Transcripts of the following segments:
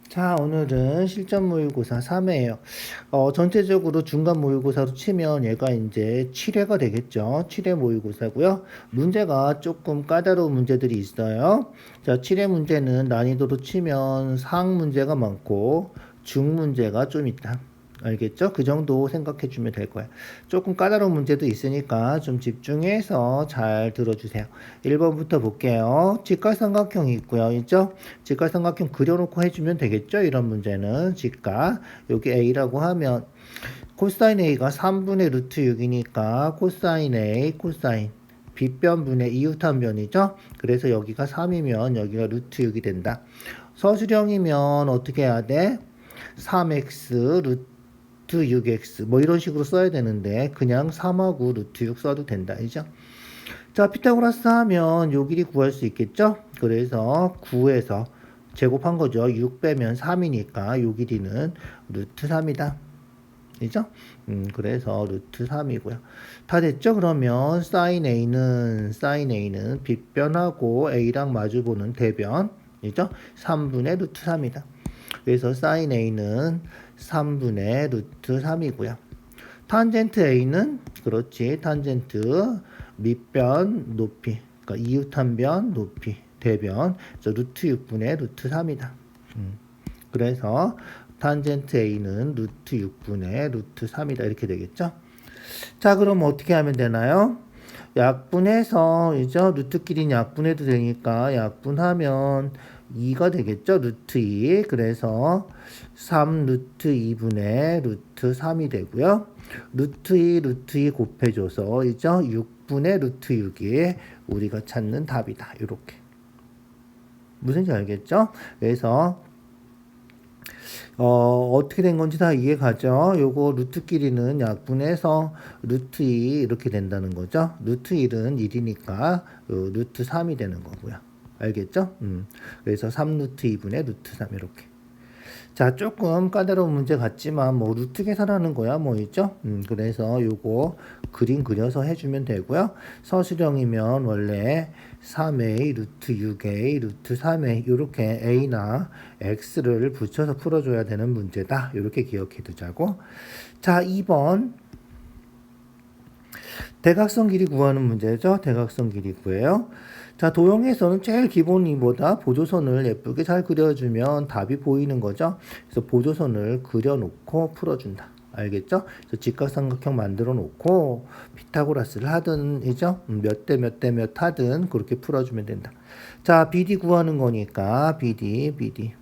자, 오늘은 실전 모의고사 3회예요. 전체적으로 중간 모의고사로 치면 얘가 이제 7회가 되겠죠. 7회 모의고사고요. 문제가 조금 까다로운 문제들이 있어요. 자, 7회 문제는 난이도로 치면 상 문제가 많고 중 문제가 좀 있다. 알겠죠? 그 정도 생각해 주면 될 거예요. 조금 까다로운 문제도 있으니까 좀 집중해서 잘 들어주세요. 1번부터 볼게요. 직각삼각형이 있고요. 있죠? 직각삼각형 그려놓고 해주면 되겠죠? 이런 문제는 직각. 여기 A라고 하면 코사인 A가 3분의 루트 6이니까 코사인 A, 코사인 빗변분의 이웃한변이죠? 그래서 여기가 3이면 여기가 루트 6이 된다. 서술형이면 어떻게 해야 돼? 3x 루트 6x 뭐 이런 식으로 써야 되는데 그냥 3하고 루트 6 써도 된다. 이죠? 자, 피타고라스 하면 요 길이 구할 수 있겠죠? 그래서 9에서 제곱한 거죠. 6 빼면 3이니까 요 길이는 루트 3이다. 그죠? 그래서 루트 3이고요. 다 됐죠? 그러면 사인 A는 빗변하고 A랑 마주보는 대변. 그죠? 3분의 루트 3이다. 그래서 사인 A는 3분의 루트 3이고요. 탄젠트 A는 그렇지. 탄젠트 밑변 높이. 그러니까 이웃한변 높이. 대변. 그래서 루트 6분의 루트 3이다. 그래서 탄젠트 A는 루트 6분의 루트 3이다. 이렇게 되겠죠? 자, 그럼 어떻게 하면 되나요? 약분해서, 이죠? 루트끼리는 약분해도 되니까 약분하면 2가 되겠죠? 루트 2. 그래서 3 루트 2분의 루트 3이 되고요. 루트 2 곱해줘서, 이죠? 6분의 루트 6이 우리가 찾는 답이다. 이렇게. 무슨지 알겠죠? 그래서 어떻게 된 건지 다 이해가죠? 요거 루트끼리는 약분해서 루트 2 이렇게 된다는 거죠. 루트 1은 1이니까 루트 3이 되는 거고요. 알겠죠? 그래서 3 루트 2분의 루트 3 이렇게. 자, 조금 까다로운 문제 같지만 뭐 루트 계산하는 거야 뭐 있죠? 그래서 요거 그림 그려서 해주면 되고요. 서술형이면 원래 3a 루트 6a 루트 3a 이렇게 a나 x를 붙여서 풀어줘야 되는 문제다. 이렇게 기억해 두자고. 자, 2번 대각선 길이 구하는 문제죠. 대각선 길이 구해요. 자, 도형에서는 제일 기본이보다 보조선을 예쁘게 잘 그려주면 답이 보이는 거죠. 그래서 보조선을 그려놓고 풀어준다. 알겠죠? 그래서 직각삼각형 만들어 놓고 피타고라스를 하든 이죠? 몇 대 몇 대 몇 하든 그렇게 풀어주면 된다. 자, BD 구하는 거니까 BD를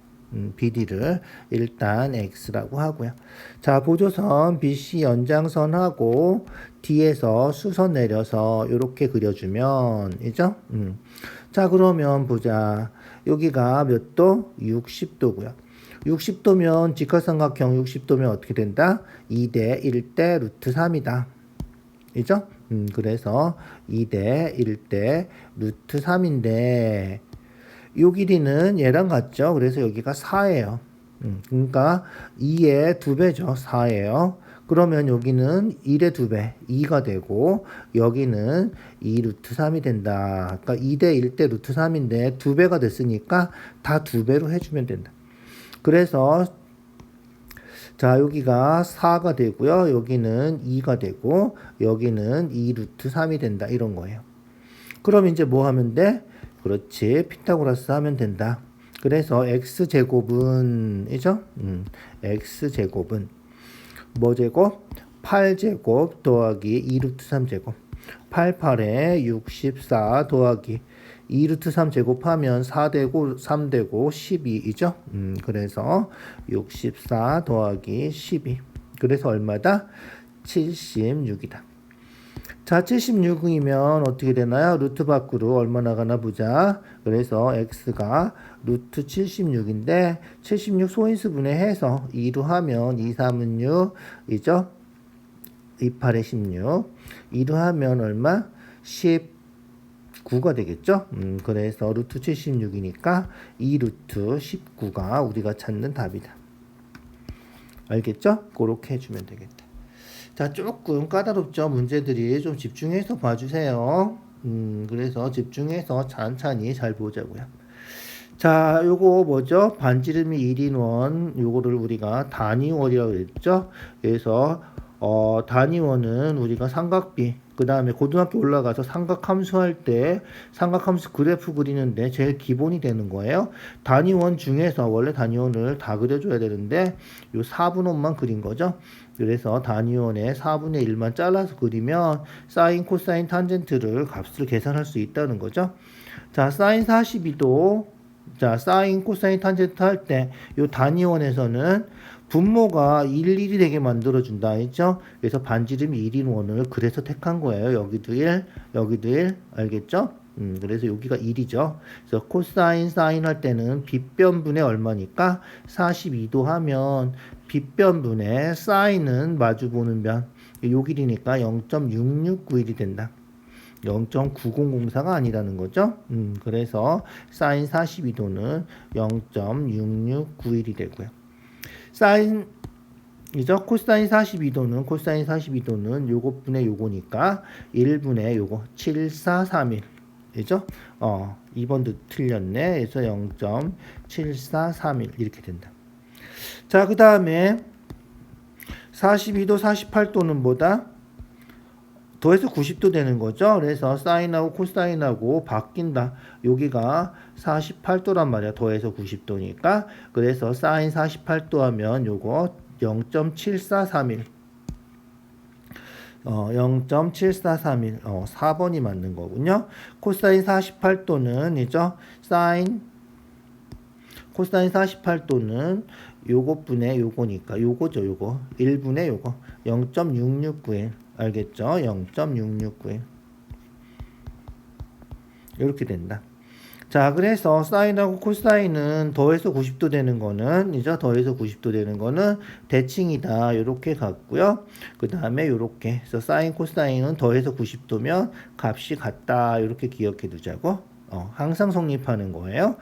일단 X라고 하고요. 자, 보조선 BC 연장선하고 D에서 수선 내려서 이렇게 그려주면 이죠? 자, 그러면 보자. 여기가 몇 도? 60도고요. 60도면 직각삼각형 60도면 어떻게 된다? 2대 1대 루트 3이다. 이죠? 그래서 2대 1대 루트 3인데 요 길이는 얘랑 같죠? 그래서 여기가 4예요. 그러니까 2의 2배죠. 4예요. 그러면 여기는 1의 2배, 2가 되고 여기는 2 루트 3이 된다. 그러니까 2대 1대 루트 3인데 2배가 됐으니까 다 2배로 해주면 된다. 그래서 자, 여기가 4가 되고요. 여기는 2가 되고 여기는 2 루트 3이 된다. 이런 거예요. 그럼 이제 뭐 하면 돼? 그렇지. 피타고라스 하면 된다. 그래서 x제곱은 이죠? x제곱은 뭐 제곱? 8제곱 더하기 2루트 3제곱. 88에 64 더하기 2루트 3 제곱하면 4되고 3되고 12이죠? 그래서 64 더하기 12. 그래서 얼마다? 76이다. 자, 76이면 어떻게 되나요? 루트 밖으로 얼마 나가나 보자. 그래서 x가 루트 76인데 76 소인수 분해해서 2로 하면 2, 3은 6이죠? 2, 8에 16. 2로 하면 얼마? 19가 되겠죠? 그래서 루트 76이니까 2 루트 19가 우리가 찾는 답이다. 알겠죠? 그렇게 해주면 되겠다. 자, 조금 까다롭죠? 문제들이 좀 집중해서 봐주세요. 그래서 집중해서 찬찬히 잘 보자고요. 자, 요거 뭐죠? 반지름이 1인 원, 요거를 우리가 단위원이라고 했죠? 그래서 단위원은 우리가 삼각비, 그 다음에 고등학교 올라가서 삼각함수 할 때 삼각함수 그래프 그리는데 제일 기본이 되는 거예요. 단위원 중에서 원래 단위원을 다 그려줘야 되는데 요 4분원만 그린 거죠. 그래서 단위원의 4분의 1만 잘라서 그리면 사인, 코사인, 탄젠트를 값을 계산할 수 있다는 거죠. 자, 사인 42도, 자, 사인, 코사인, 탄젠트 할 때 요 단위원에서는 분모가 일일이 되게 만들어준다 했죠? 그래서 반지름이 1인 원을 그래서 택한 거예요. 여기도 1, 여기도 1, 알겠죠? 그래서 여기가 1이죠. 그래서 코사인, 사인 할 때는 빗변분의 얼마니까 42도 하면 빗변분의 사인은 마주보는 변, 요 길이니까 0.6691이 된다. 0.9004가 아니라는 거죠. 그래서 사인 42도는 0.6691이 되고요. 사인 이죠? 코사인 42도는 요것분의 요거니까 1분의 요거 7431 이죠? 2번도 틀렸네. 그래서 0.7431 이렇게 된다. 자, 그 다음에 42도, 48도는 뭐다? 더해서 90도 되는 거죠. 그래서 사인하고 코사인하고 바뀐다. 여기가 48도란 말이야. 더해서 90도니까. 그래서 사인 48도 하면 요거 0.7431. 0.7431. 4번이 맞는 거군요. 코사인 48도는 이죠. 코사인 48도는 요것분의 요거니까 요거죠. 요거 1분의 요거 0.6691 알겠죠? 0.6691 이렇게 된다. 자, 그래서 사인하고 코사인은 더해서 90도 되는 거는 이제 더해서 90도 되는 거는 대칭이다. 이렇게 갔고요. 그 다음에 이렇게 그래서 사인 코사인은 더해서 90도면 값이 같다. 이렇게 기억해 두자고. 항상 성립하는 거예요.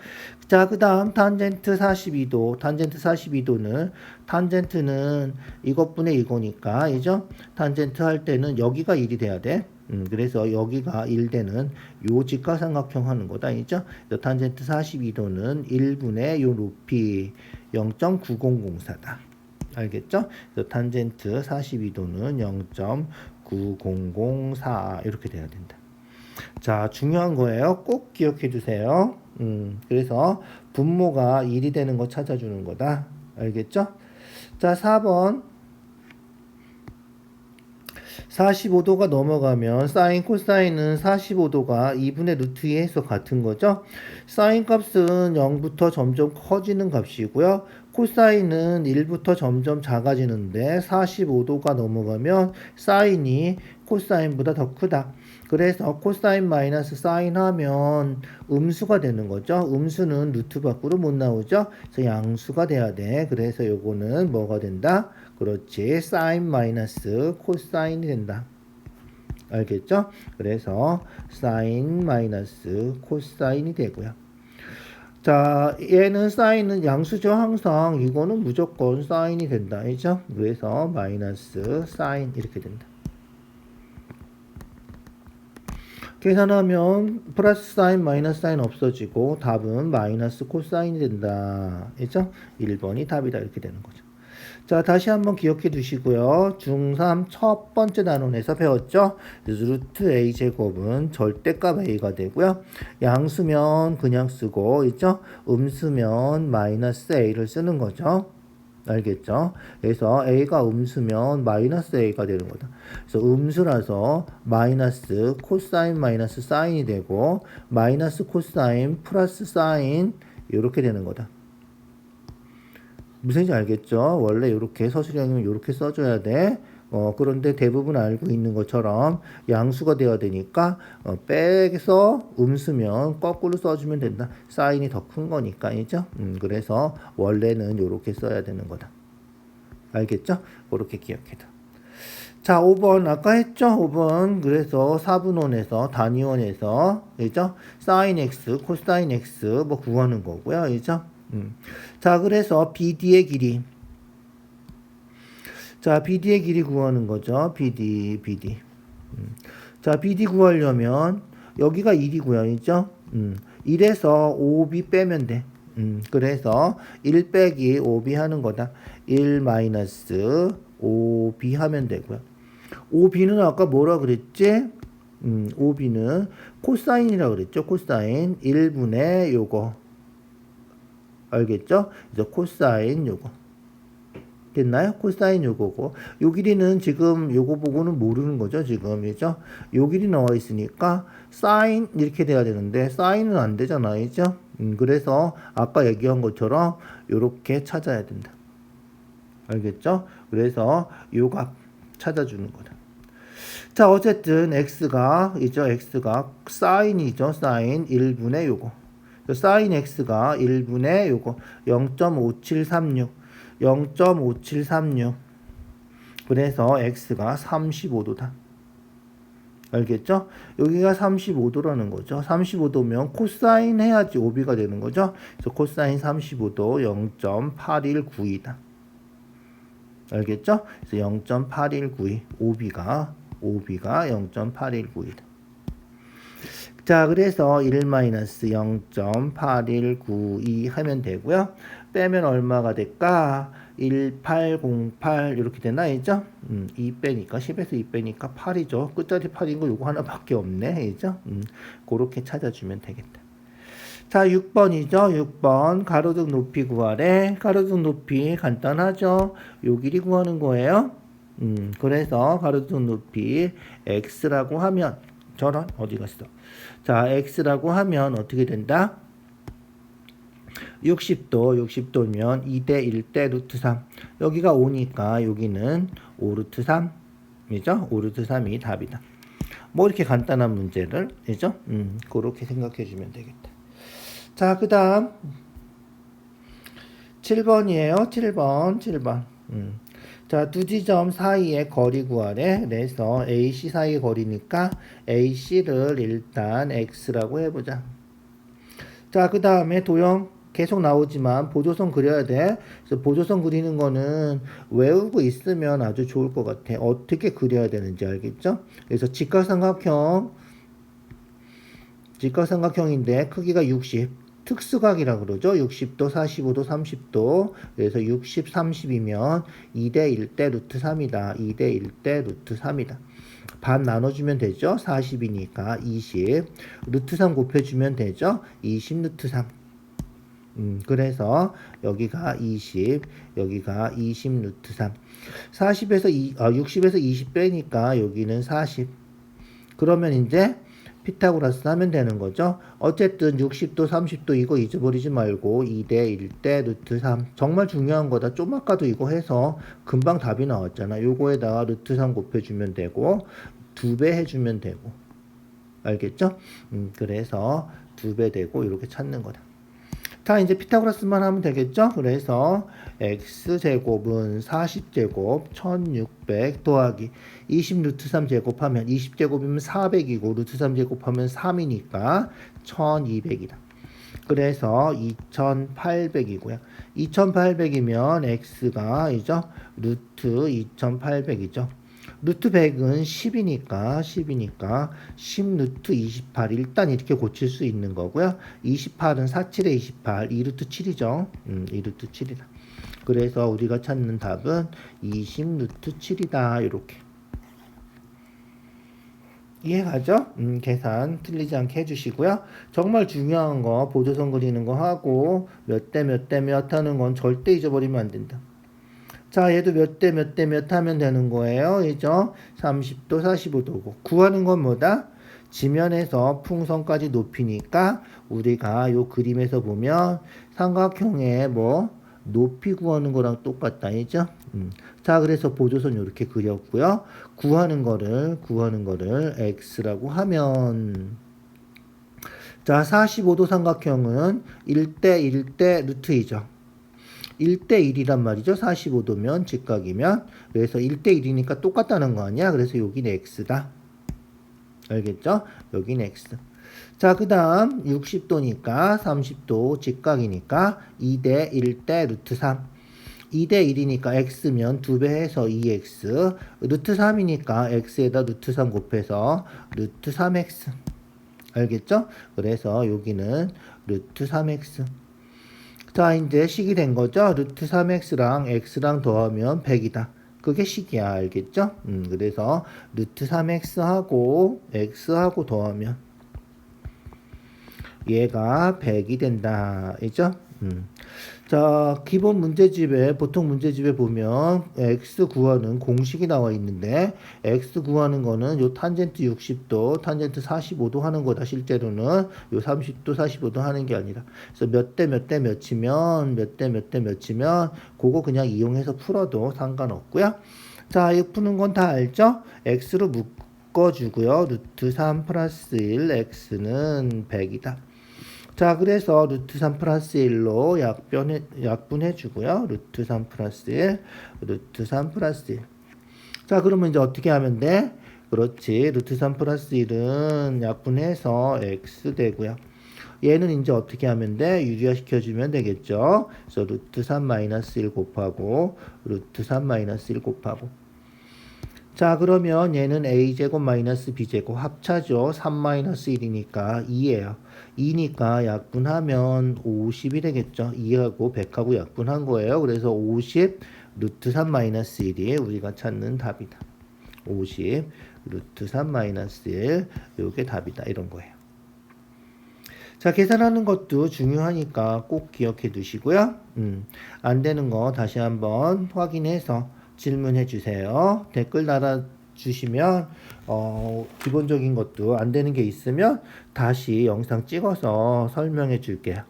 자, 그 다음 탄젠트 42도. 탄젠트 42도는 탄젠트는 이것분의 이거니까 이죠? 탄젠트 할 때는 여기가 1이 돼야 돼. 그래서 여기가 1 되는 요 직각삼각형 하는 거다. 이죠? 탄젠트 42도는 1분의 요 높이 0.9004다. 알겠죠? 그래서 탄젠트 42도는 0.9004 이렇게 돼야 된다. 자, 중요한 거예요. 꼭 기억해 주세요. 그래서 분모가 1이 되는 거 찾아주는 거다. 알겠죠? 자, 4번. 45도가 넘어가면 사인 코사인은 45도가 2분의 루트 2에서 같은 거죠. 사인 값은 0부터 점점 커지는 값이고요. 코사인은 1부터 점점 작아지는데 45도가 넘어가면 사인이 코사인보다 더 크다. 그래서 코사인 마이너스 사인 하면 음수가 되는 거죠. 음수는 루트 밖으로 못 나오죠. 그래서 양수가 돼야 돼. 그래서 요거는 뭐가 된다? 그렇지. 사인 마이너스 코사인이 된다. 알겠죠? 그래서 사인 마이너스 코사인이 되고요. 자, 얘는 사인은 양수죠. 항상 이거는 무조건 사인이 된다. 알죠? 그래서 마이너스 사인 이렇게 된다. 계산하면 플러스 사인 마이너스 사인 없어지고 답은 마이너스 코사인이 된다. 그죠? 1번이 답이다. 이렇게 되는 거죠. 자, 다시 한번 기억해 두시고요. 중3 첫 번째 단원에서 배웠죠? 루트 a 제곱은 절대값 a가 되고요. 양수면 그냥 쓰고 있죠? 음수면 마이너스 a를 쓰는 거죠. 알겠죠? 그래서 a가 음수면 마이너스 a가 되는 거다. 그래서 음수라서 마이너스 코사인 마이너스 사인이 되고 마이너스 코사인 플러스 사인 이렇게 되는 거다. 무슨 얘기인지 알겠죠? 원래 이렇게 서술형이면 이렇게 써줘야 돼. 그런데 대부분 알고 있는 것처럼 양수가 되어야 되니까 빼서 음수면 거꾸로 써주면 된다. 사인이 더 큰 거니까, 이죠? 그래서 원래는 이렇게 써야 되는 거다. 알겠죠? 그렇게 기억해둬. 자, 5번 아까 했죠? 5번 그래서 4분원에서 단위원에서 그죠? 사인 x, 코사인 x 뭐 구하는 거고요. 그죠? 자, 그래서 BD의 길이. 자, BD의 길이 구하는 거죠. BD. 자, BD 구하려면 여기가 1이고요. 있죠? 1에서 5b 빼면 돼. 그래서 1 빼기 5b 하는 거다. 1 마이너스 5b 하면 되고요. 5b는 아까 뭐라 그랬지? 5b는 코사인이라 그랬죠. 코사인 1분의 요거. 알겠죠? 그래서 코사인 요거. 됐나요? 코사인 요거고. 요 길이는 지금 요거 보고는 모르는 거죠. 지금. 그죠? 요 길이 나와 있으니까 사인 이렇게 돼야 되는데 사인은 안 되잖아요. 그죠? 그래서 아까 얘기한 것처럼 요렇게 찾아야 된다. 알겠죠? 그래서 요 값 찾아주는 거다. 자, 어쨌든 x가 사인이죠. 사인 1분의 요거. 사인 x가 1분의 요거 0.5736 그래서 x가 35도다. 알겠죠? 여기가 35도라는 거죠. 35도면 코사인 해야지 5b가 되는 거죠. 그래서 코사인 35도 0.8192다. 알겠죠? 그래서 0.8192 5b가 0.8192다. 자, 그래서 1-0.8192 하면 되고요. 빼면 얼마가 될까? 1808 이렇게 되나 있죠? 2 빼니까 10에서 2 빼니까 8이죠. 끝자리 8인 거 요거 하나밖에 없네. 있죠? 그렇게 찾아주면 되겠다. 자, 6번이죠. 6번 가로등 높이 구하래. 가로등 높이 간단하죠. 요 길이 구하는 거예요. 그래서 가로등 높이 x라고 하면 저런 어디 갔어? 자, x라고 하면 어떻게 된다? 60도면 2대 1대 루트 3. 여기가 5니까 여기는 5 루트 3이죠? 5 루트 3이 답이다. 뭐 이렇게 간단한 문제를, 그죠? 그렇게 생각해 주면 되겠다. 자, 그 다음 7번이에요. 7번. 자, 두 지점 사이의 거리 구하래. 그래서 AC 사이의 거리니까 AC를 일단 X라고 해보자. 자, 그 다음에 도형 계속 나오지만 보조선 그려야 돼. 그래서 보조선 그리는 거는 외우고 있으면 아주 좋을 것 같아. 어떻게 그려야 되는지 알겠죠? 그래서 직각삼각형인데 크기가 60. 특수각이라고 그러죠. 60도, 45도, 30도. 그래서 60, 30이면 2대 1대 루트 3이다. 2대 1대 루트 3이다. 반 나눠주면 되죠. 40이니까 20. 루트 3 곱해주면 되죠. 20 루트 3. 그래서 여기가 20, 여기가 20 루트 3. 60에서 20 빼니까 여기는 40. 그러면 이제 피타고라스 하면 되는 거죠. 어쨌든 60도, 30도 이거 잊어버리지 말고 2대 1대 루트 3. 정말 중요한 거다. 좀 아까도 이거 해서 금방 답이 나왔잖아. 요거에다가 루트 3 곱해주면 되고 2배 해주면 되고. 알겠죠? 그래서 2배 되고 이렇게 찾는 거다. 자, 이제 피타고라스만 하면 되겠죠? 그래서 x제곱은 40제곱 1600 더하기 20 루트 3 제곱하면 20제곱이면 400이고 루트 3 제곱하면 3이니까 1200이다. 그래서 2800이고요. 2800이면 x가 이죠? 루트 2800이죠. 루트 100은 10이니까 10 루트 28 일단 이렇게 고칠 수 있는 거고요. 28은 47에 28 2루트 7이죠. 2루트 7이다. 그래서 우리가 찾는 답은 20 루트 7이다. 이렇게 이해가죠? 계산 틀리지 않게 해주시고요. 정말 중요한 거 보조선 그리는 거 하고 몇 대 몇 대 몇 하는 건 절대 잊어버리면 안 된다. 자, 얘도 몇 대 몇 대 몇 하면 되는 거예요. 그죠? 30도, 45도고. 구하는 건 뭐다? 지면에서 풍선까지 높이니까 우리가 요 그림에서 보면 삼각형의 높이 구하는 거랑 똑같다. 그죠? 자, 그래서 보조선 이렇게 그렸고요. 구하는 거를 x라고 하면 자, 45도 삼각형은 1대 1대 루트 2죠. 1대 1이란 말이죠. 45도면 직각이면. 그래서 1대 1이니까 똑같다는 거 아니야. 그래서 여기는 x다. 알겠죠? 여기는 x. 자, 그 다음 60도니까 30도 직각이니까 2대 1대 루트 3. 2대 1이니까 x면 2배 해서 2x. 루트 3이니까 x에다 루트 3 곱해서 루트 3x. 알겠죠? 그래서 여기는 루트 3x. 자, 이제 식이 된 거죠? 루트 3x랑 x랑 더하면 100이다. 그게 식이야. 알겠죠? 그래서 루트 3x하고 x하고 더하면 얘가 100이 된다. 이죠? 자, 기본 문제집에, 보통 문제집에 보면 x 구하는 공식이 나와 있는데, x 구하는 거는 요 탄젠트 60도, 탄젠트 45도 하는 거다. 실제로는 요 30도, 45도 하는 게 아니라. 그래서 몇 대 몇 대 몇이면, 몇 대 몇 대 몇이면, 그거 그냥 이용해서 풀어도 상관없고요. 자, 이거 푸는 건 다 알죠? x로 묶어주고요. 루트 3 플러스 1, x는 100이다. 자, 그래서 루트 3 플러스 1로 약분해 주고요. 루트 3 플러스 1, 루트 3 플러스 1. 자, 그러면 이제 어떻게 하면 돼? 그렇지. 루트 3 플러스 1은 약분해서 x 되고요. 얘는 이제 어떻게 하면 돼? 유리화 시켜주면 되겠죠. 그래서 루트 3 마이너스 1 곱하고, 루트 3 마이너스 1 곱하고. 자, 그러면 얘는 a제곱 마이너스 b제곱 합차죠. 3 마이너스 1이니까 2예요. 2니까 약분하면 50이 되겠죠. 2하고 100하고 약분한 거예요. 그래서 50 루트 3 마이너스 1이 우리가 찾는 답이다. 50 루트 3 마이너스 1 요게 답이다. 이런 거예요. 자, 계산하는 것도 중요하니까 꼭 기억해 두시고요. 안 되는 거 다시 한번 확인해서 질문해 주세요. 댓글 달아주시면 기본적인 것도 안 되는 게 있으면 다시 영상 찍어서 설명해 줄게요.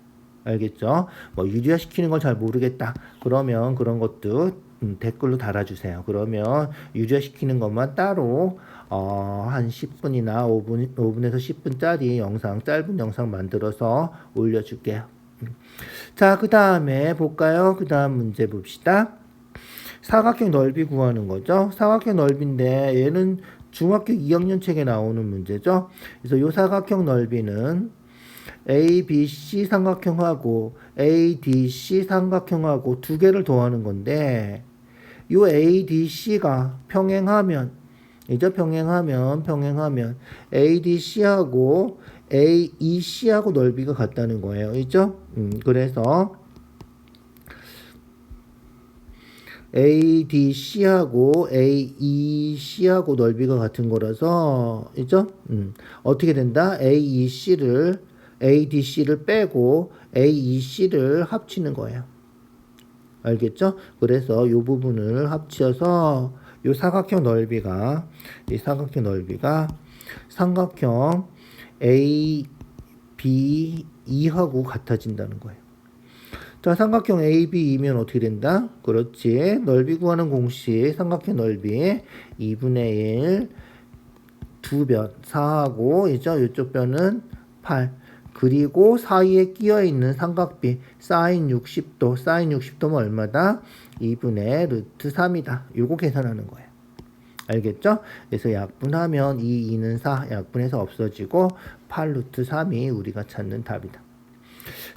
알겠죠? 뭐 유리화 시키는 걸 잘 모르겠다. 그러면 그런 것도 댓글로 달아주세요. 그러면 유리화 시키는 것만 따로 한 10분이나 5분에서 10분짜리 영상, 짧은 영상 만들어서 올려줄게요. 자, 그 다음에 볼까요? 그 다음 문제 봅시다. 사각형 넓이 구하는 거죠. 사각형 넓이인데 얘는 중학교 2학년 책에 나오는 문제죠. 그래서 이 사각형 넓이는 ABC 삼각형하고 ADC 삼각형하고 두 개를 더하는 건데 이 ADC가 평행하면 평행하면 ADC하고 AEC하고 넓이가 같다는 거예요. 있죠? 그래서 ADC하고 AEC하고 넓이가 같은 거라서, 있죠? 어떻게 된다? ADC를 빼고 AEC를 합치는 거예요. 알겠죠? 그래서 이 부분을 합쳐서 이 사각형 넓이가 삼각형 ABE하고 같아진다는 거예요. 자, 삼각형 AB이면 어떻게 된다? 그렇지. 넓이 구하는 공식, 삼각형 넓이 2분의 1, 두 변, 4하고, 이죠? 이쪽 변은 8. 그리고 사이에 끼어 있는 삼각비, 사인 60도. 사인 60도면 얼마다? 2분의 루트 3이다. 요거 계산하는 거예요. 알겠죠? 그래서 약분하면 2는 4, 약분해서 없어지고 8 루트 3이 우리가 찾는 답이다.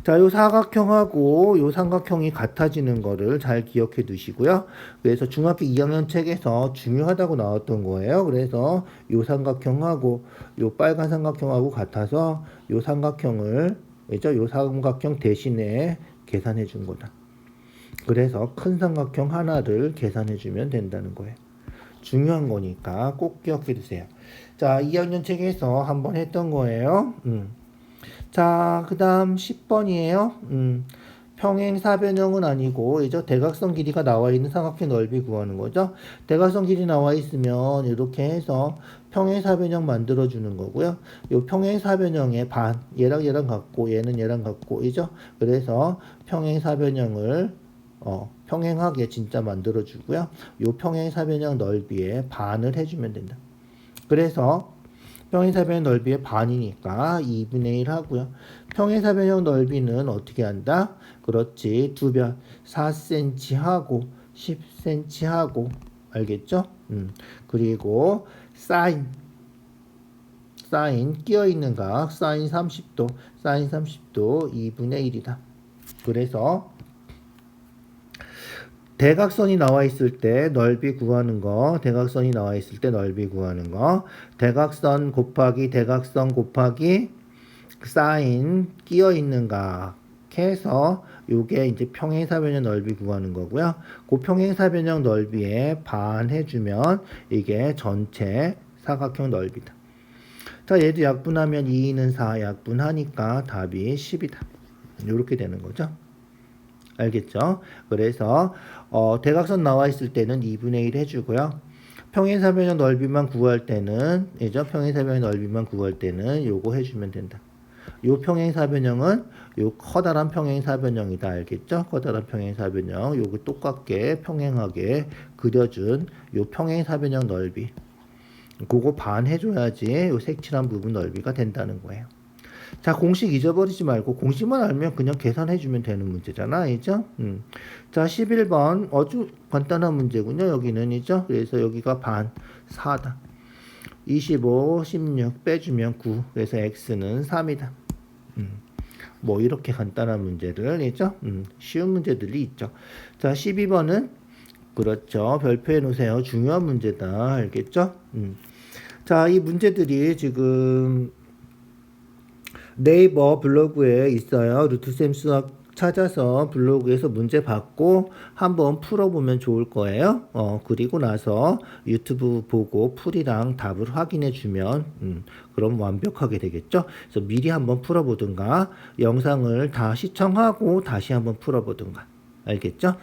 자, 요 사각형하고 요 삼각형이 같아지는 거를 잘 기억해 두시고요. 그래서 중학교 2학년 책에서 중요하다고 나왔던 거예요. 그래서 요 삼각형하고 요 빨간 삼각형하고 같아서 요 삼각형을, 그죠? 요 삼각형 대신에 계산해 준 거다. 그래서 큰 삼각형 하나를 계산해 주면 된다는 거예요. 중요한 거니까 꼭 기억해 두세요. 자, 2학년 책에서 한번 했던 거예요. 자, 그 다음 10번이에요. 평행사변형은 아니고, 이죠? 대각선 길이가 나와 있는 삼각형 넓이 구하는 거죠. 대각선 길이 나와 있으면 이렇게 해서 평행사변형 만들어주는 거고요. 이 평행사변형의 반, 얘랑 같고, 얘는 얘랑 같고, 이죠? 그래서 평행사변형을 평행하게 진짜 만들어주고요. 이 평행사변형 넓이의 반을 해주면 된다. 그래서 평행사변형 넓이의 반이니까 2분의 1 하고요. 평행사변형 넓이는 어떻게 한다? 그렇지. 두 변 4cm 하고 10cm 하고, 알겠죠? 그리고 사인 끼어있는 각 사인 30도 2분의 1이다. 그래서 대각선이 나와 있을 때 넓이 구하는 거, 대각선 곱하기 대각선 곱하기 사인 끼어 있는가 해서 요게 이제 평행사변형 넓이 구하는 거고요. 그 평행사변형 넓이에 반 해주면 이게 전체 사각형 넓이다. 자, 얘도 약분하면 2는 4 약분하니까 답이 10이다. 이렇게 되는 거죠. 알겠죠? 그래서 대각선 나와 있을 때는 2분의 1 해주고요. 평행사변형 넓이만 구할 때는 평행사변형 넓이만 구할 때는 요거 해주면 된다. 요 평행사변형은 요 커다란 평행사변형이다. 알겠죠? 커다란 평행사변형 요거 똑같게 평행하게 그려준 요 평행사변형 넓이 그거 반 해줘야지 요 색칠한 부분 넓이가 된다는 거예요. 자, 공식 잊어버리지 말고 공식만 알면 그냥 계산해주면 되는 문제잖아. 이죠? 자, 11번 아주 간단한 문제군요. 여기는 이죠? 그래서 여기가 반 4다. 25, 16 빼주면 9. 그래서 x는 3이다. 뭐 이렇게 간단한 문제를 이죠? 쉬운 문제들이 있죠. 자, 12번은 그렇죠. 별표해 놓으세요. 중요한 문제다. 알겠죠? 자, 이 문제들이 지금 네이버 블로그에 있어요. 루트쌤 수학 찾아서 블로그에서 문제 받고 한번 풀어보면 좋을 거예요. 그리고 나서 유튜브 보고 풀이랑 답을 확인해 주면 그럼 완벽하게 되겠죠. 그래서 미리 한번 풀어보든가 영상을 다 시청하고 다시 한번 풀어보든가. 알겠죠?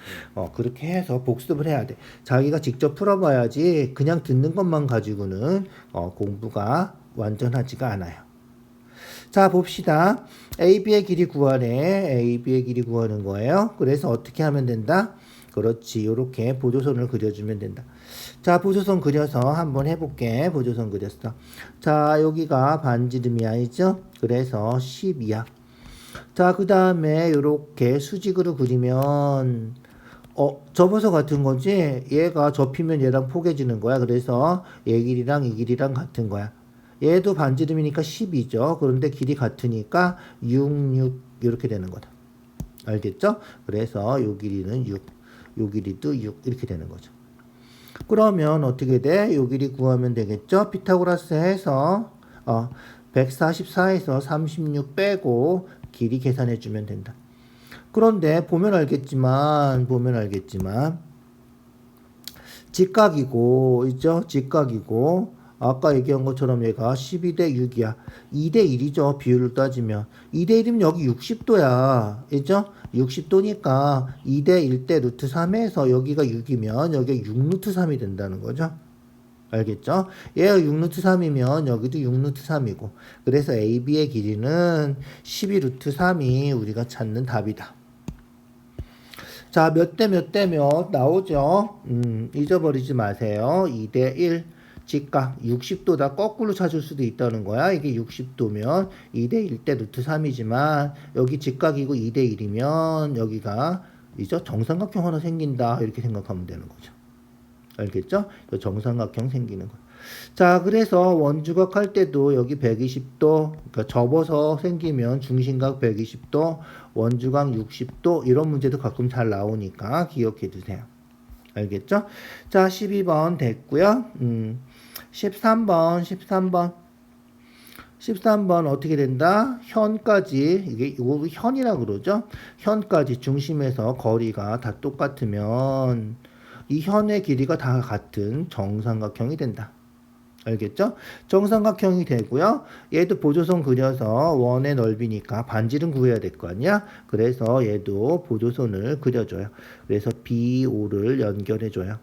그렇게 해서 복습을 해야 돼. 자기가 직접 풀어봐야지 그냥 듣는 것만 가지고는 공부가 완전하지가 않아요. 자, 봅시다. AB의 길이 구하래. AB의 길이 구하는 거예요. 그래서 어떻게 하면 된다? 그렇지. 이렇게 보조선을 그려주면 된다. 자, 보조선 그려서 한번 해볼게. 보조선 그렸어. 자, 여기가 반지름이 아니죠? 그래서 10이야. 자, 그 다음에 이렇게 수직으로 그리면 접어서 같은 거지? 얘가 접히면 얘랑 포개지는 거야. 그래서 얘 길이랑 이 길이랑 같은 거야. 얘도 반지름이니까 10이죠. 그런데 길이 같으니까 6, 6 이렇게 되는 거다. 알겠죠? 그래서 요 길이는 6, 요 길이도 6 이렇게 되는 거죠. 그러면 어떻게 돼? 요 길이 구하면 되겠죠? 피타고라스 해서 144에서 36 빼고 길이 계산해 주면 된다. 그런데 보면 알겠지만 직각이고 있죠? 직각이고 아까 얘기한 것처럼 얘가 12대 6이야. 2대 1이죠. 비율을 따지면. 2대 1이면 여기 60도야. 있죠? 60도니까 2대 1대 루트 3에서 여기가 6이면 여기가 6 루트 3이 된다는 거죠. 알겠죠? 얘가 6 루트 3이면 여기도 6 루트 3이고. 그래서 AB의 길이는 12 루트 3이 우리가 찾는 답이다. 자, 몇 대 몇 나오죠? 잊어버리지 마세요. 2대 1. 직각 60도다 거꾸로 찾을 수도 있다는 거야. 이게 60도면 2대 1대 루트 3이지만 여기 직각이고 2대 1이면 여기가 이제 정삼각형 하나 생긴다. 이렇게 생각하면 되는 거죠. 알겠죠? 정삼각형 생기는 거. 자, 그래서 원주각 할 때도 여기 120도, 그러니까 접어서 생기면 중심각 120도, 원주각 60도 이런 문제도 가끔 잘 나오니까 기억해 두세요. 알겠죠? 자, 12번 됐고요. 13번 어떻게 된다? 현까지 이게 이거 현이라고 그러죠? 현까지 중심에서 거리가 다 똑같으면 이 현의 길이가 다 같은 정삼각형이 된다. 알겠죠? 정삼각형이 되고요. 얘도 보조선 그려서 원의 넓이니까 반지름 구해야 될 거 아니야? 그래서 얘도 보조선을 그려줘요. 그래서 BO를 연결해줘요.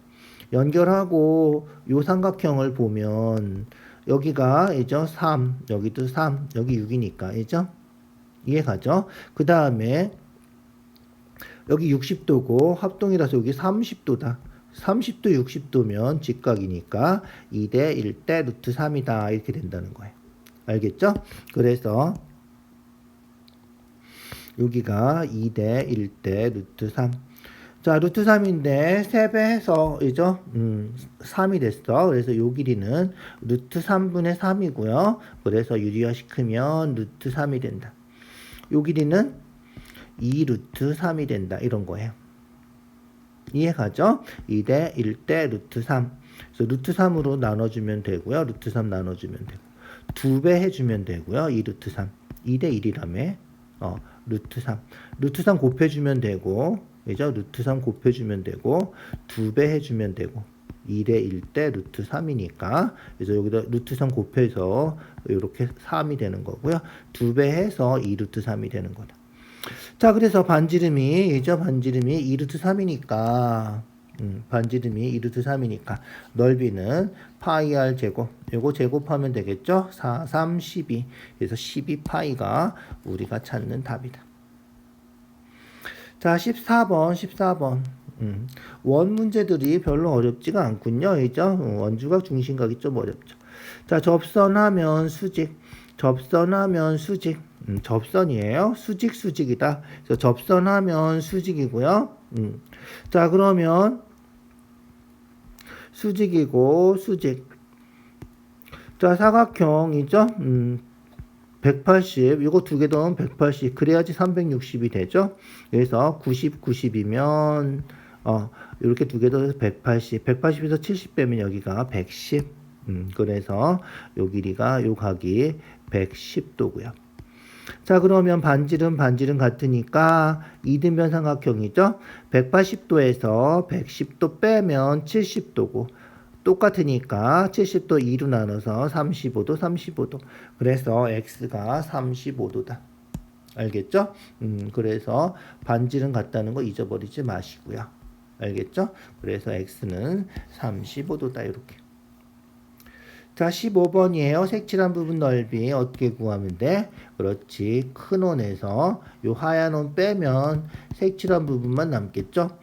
연결하고 요 삼각형을 보면 여기가 이죠? 3, 여기도 3, 여기 6이니까 이죠? 이해가죠? 그 다음에 여기 60도고 합동이라서 여기 30도다. 30도 60도면 직각이니까 2대 1대 루트 3이다 이렇게 된다는 거예요. 알겠죠? 그래서 여기가 2대 1대 루트 3. 자, 루트 3인데 3배 해서 이죠? 3이 됐어. 그래서 요 길이는 루트 3분의 3이고요. 그래서 유리화 시키면 루트 3이 된다. 요 길이는 2 루트 3이 된다. 이런 거예요. 이해가죠? 2대 1대 루트 3. 그래서 루트 3으로 나눠주면 되고요. 루트 3 나눠주면 되고. 2배 해주면 되고요. 2 루트 3. 2대 1이라며. 루트 3. 루트 3 곱해주면 되고, 그죠? 루트 3 곱해주면 되고, 2배 해주면 되고, 2대 1대 루트 3이니까, 그래서 여기다 루트 3 곱해서 이렇게 3이 되는 거고요. 2배 해서 2루트 3이 되는 거다. 자, 그래서 반지름이 2루트 3이니까, 반지름이 2루트 3이니까, 넓이는 파이 r 제곱, 요거 제곱하면 되겠죠? 4, 3, 12. 그래서 12파이가 우리가 찾는 답이다. 자, 14번. 원 문제들이 별로 어렵지가 않군요. 그죠? 원주각, 중심각이 좀 어렵죠. 자, 접선하면 수직. 접선이에요. 수직이다. 그래서 접선하면 수직이고요. 자, 그러면 수직이고 수직. 자, 사각형이죠. 180. 이거 두 개 더하면 180. 그래야지 360이 되죠. 그래서 90이면 이렇게 두 개 더해서 180. 180에서 70 빼면 여기가 110. 그래서 요 길이가 요 각이 110도고요. 자, 그러면 반지름 같으니까 이등변 삼각형이죠. 180도에서 110도 빼면 70도고 똑같으니까 70도 2로 나눠서 35도. 그래서 x가 35도다. 알겠죠? 그래서 반지름 같다는 거 잊어버리지 마시고요. 알겠죠? 그래서 x는 35도다. 이렇게. 자, 15번이에요. 색칠한 부분 넓이 어떻게 구하면 돼? 그렇지. 큰 원에서 요 하얀 원 빼면 색칠한 부분만 남겠죠?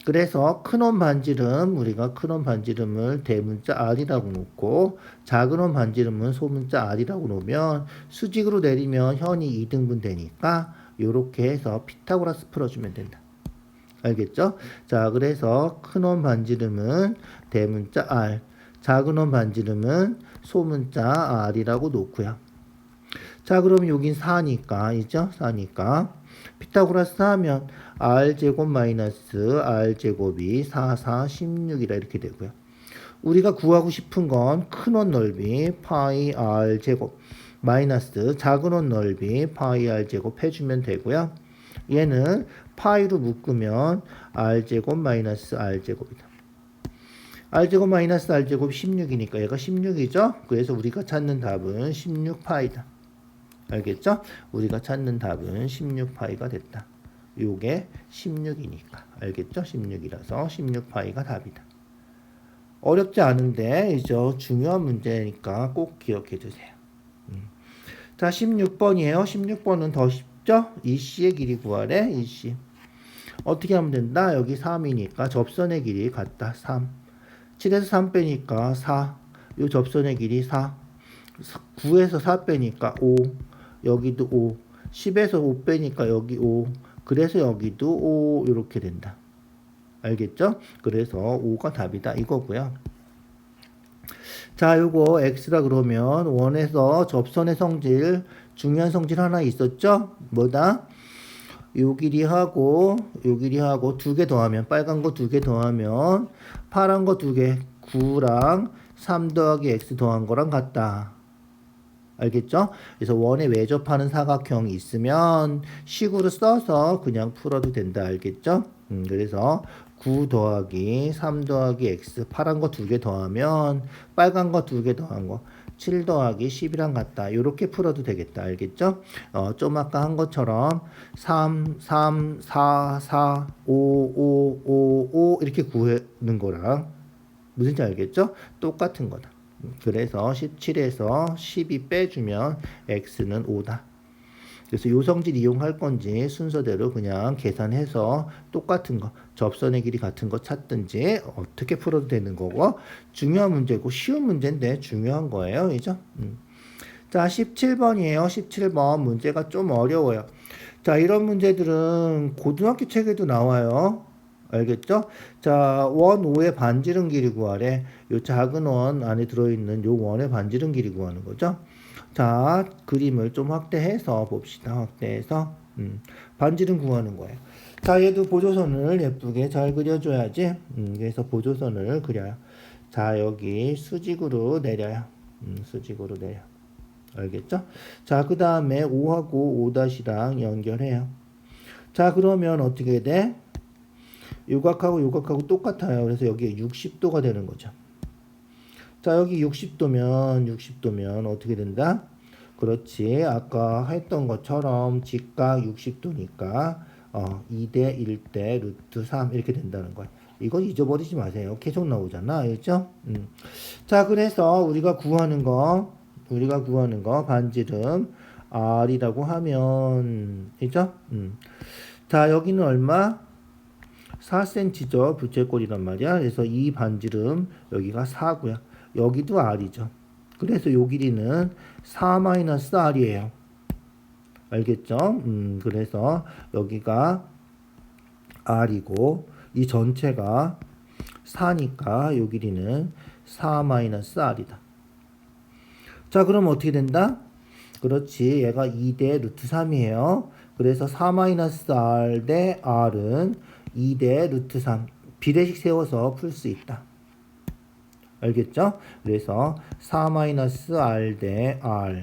그래서 큰 원 반지름, 우리가 큰 원 반지름을 대문자 R이라고 놓고 작은 원 반지름은 소문자 R이라고 놓으면 수직으로 내리면 현이 2등분 되니까 요렇게 해서 피타고라스 풀어주면 된다. 알겠죠? 자, 그래서 큰 원 반지름은 대문자 R, 작은 원 반지름은 소문자 R이라고 놓고요. 자, 그러면 여긴 4니까, 4니까. 피타고라스 하면 R제곱 마이너스 R제곱이 4, 16이라 이렇게 되고요. 우리가 구하고 싶은 건 큰 원 넓이 파이 R제곱 마이너스 작은 원 넓이 파이 R제곱 해주면 되고요. 얘는 파이로 묶으면 R제곱 마이너스 R제곱이다. R제곱 마이너스 R제곱 16이니까 얘가 16이죠? 그래서 우리가 찾는 답은 16파이다. 알겠죠? 우리가 찾는 답은 16파이가 됐다. 요게 16이니까. 알겠죠? 16이라서 16파이가 답이다. 어렵지 않은데 이제 중요한 문제니까 꼭 기억해 주세요. 자, 16번이에요. 16번은 더 쉽죠? EC의 길이 구하래. EC. 어떻게 하면 된다? 여기 3이니까 접선의 길이 같다. 3. 7에서 3 빼니까 4. 요 접선의 길이 4. 9에서 4 빼니까 5. 여기도 5. 10에서 5 빼니까 여기 5. 그래서 여기도 5 이렇게 된다. 알겠죠? 그래서 5가 답이다 이거고요. 자, 요거 x라 그러면 원에서 접선의 성질, 중요한 성질 하나 있었죠? 뭐다? 요 길이하고 두 개 더하면, 빨간 거 두 개 더하면 파란 거 두 개, 9랑 3 더하기 x 더한 거랑 같다. 알겠죠? 그래서 원에 외접하는 사각형이 있으면 식으로 써서 그냥 풀어도 된다. 알겠죠? 그래서 9 더하기 3 더하기 x, 파란 거 두 개 더하면 빨간 거 두 개 더한 거 7 더하기 10이랑 같다. 이렇게 풀어도 되겠다. 알겠죠? 좀 아까 한 것처럼 3, 3, 4, 4, 5, 5, 5, 5 이렇게 구하는 거랑 무슨지 알겠죠? 똑같은 거다. 그래서 17에서 12 빼주면 x는 5다. 그래서 요 성질 이용할 건지 순서대로 그냥 계산해서 똑같은 거, 접선의 길이 같은 거 찾든지 어떻게 풀어도 되는 거고, 중요한 문제고 쉬운 문제인데 중요한 거예요. 그죠? 자, 17번이에요. 17번 문제가 좀 어려워요. 자, 이런 문제들은 고등학교 책에도 나와요. 알겠죠? 자, 원 5의 반지름 길이 구하래. 요 작은 원 안에 들어있는 요 원의 반지름 길이 구하는 거죠. 자, 그림을 좀 확대해서 봅시다. 확대해서 반지름 구하는 거예요. 자, 얘도 보조선을 예쁘게 잘 그려줘야지. 그래서 보조선을 그려요. 자, 여기 수직으로 내려요. 수직으로 내려. 알겠죠? 자, 그 다음에 5하고 5-랑 연결해요. 자, 그러면 어떻게 돼? 요각하고 똑같아요. 그래서 여기에 60도가 되는 거죠. 자, 여기 60도면 어떻게 된다? 그렇지. 아까 했던 것처럼 직각 60도니까 2대 1대 루트 3 이렇게 된다는 거야. 이거 잊어버리지 마세요. 계속 나오잖아. 알죠? 자, 그래서 우리가 구하는 거 반지름 R이라고 하면, 그죠? 자, 여기는 얼마? 4cm죠. 부채꼴이란 말이야. 그래서 이 반지름 여기가 4고요. 여기도 R이죠. 그래서 요 길이는 4-R이에요. 알겠죠? 그래서 여기가 R이고 이 전체가 4니까 요 길이는 4-R이다. 자, 그럼 어떻게 된다? 그렇지. 얘가 2대 루트 3이에요. 그래서 4-R 대 R은 2대 루트 3. 비례식 세워서 풀 수 있다. 알겠죠? 그래서 4-R 대 R.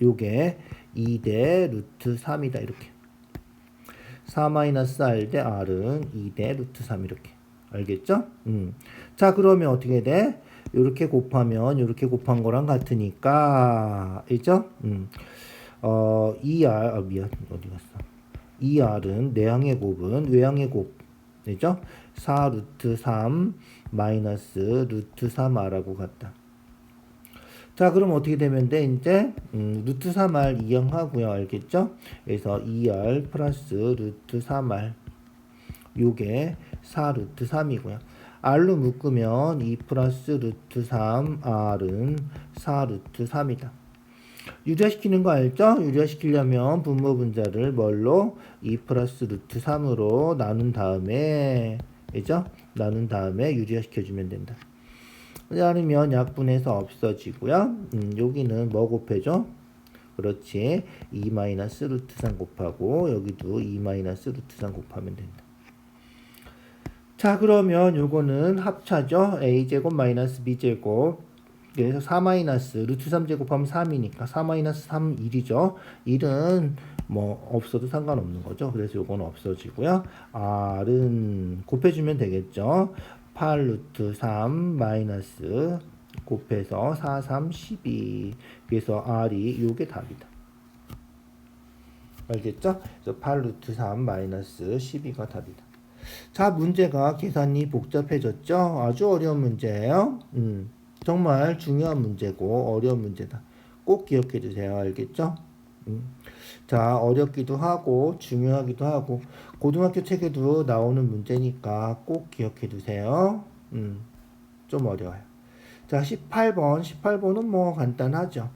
요게 2대 루트 3이다. 이렇게. 4-R 대 R은 2대 루트 3 이렇게. 알겠죠? 자, 그러면 어떻게 돼? 요렇게 곱하면 요렇게 곱한 거랑 같으니까, 알죠? 2R, 미안, 어디 갔어? 2R은 내항의 곱은 외항의 곱, 되죠? 4 루트 3 마이너스 루트 3R하고 같다. 자, 그럼 어떻게 되면 돼? 이제 루트 3R 이항하고요. 알겠죠? 그래서 2R 플러스 루트 3R 요게 4 루트 3이고요. R로 묶으면 2 플러스 루트 3 R은 4 루트 3이다. 유리화시키는 거 알죠? 유리화시키려면 분모 분자를 뭘로? 2 플러스 루트 3으로 나눈 다음에, 그죠? 나눈 다음에 유리화시켜주면 된다. 나누면 약분해서 없어지고요. 여기는 뭐 곱해줘? 그렇지. 2 마이너스 루트 3 곱하고 여기도 2 마이너스 루트 3 곱하면 된다. 자, 그러면 요거는 합차죠. a제곱 마이너스 b제곱. 그래서 4 마이너스 루트 3 제곱하면 3이니까 4 마이너스 3 1이죠. 1은 뭐 없어도 상관없는 거죠. 그래서 요거는 없어지고요. r은 곱해주면 되겠죠. 8 루트 3 마이너스 곱해서 4, 3, 12. 그래서 r이 요게 답이다. 알겠죠? 그래서 8 루트 3 마이너스 12가 답이다. 자, 문제가 계산이 복잡해졌죠? 아주 어려운 문제예요. 정말 중요한 문제고 어려운 문제다. 꼭 기억해 주세요. 알겠죠? 자, 어렵기도 하고 중요하기도 하고 고등학교 책에도 나오는 문제니까 꼭 기억해 두세요. 좀 어려워요. 자, 18번은 뭐 간단하죠.